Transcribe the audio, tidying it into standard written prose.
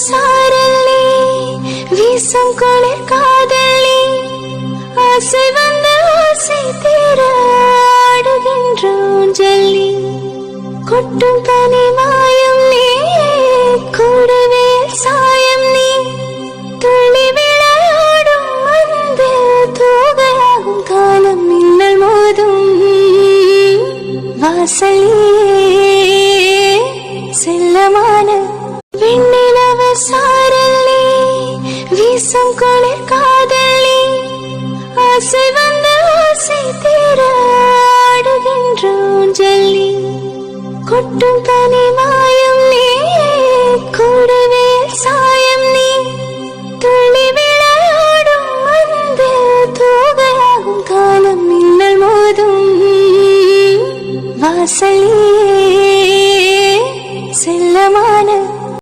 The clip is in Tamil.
சாரலே வீசும் குளிர் காதலே ஆசை வந்த ஆசை தீர ஆடுகின்றோம் ஜல்லி கொட்டும் தனி மாயம் நீ கூடவே சாயம் நீ துள்ளி விளையாடும் அந்த தூகையாகும் காலம் மின்னல் மோதும் வாசலே செல்லமான வெண்ணிலவ சாரலே வீசும் குளிர் காதலே ஆசை வந்த ஆசை தீர ஆடுகின்றோம் ஜல்லி கொட்டும் தனி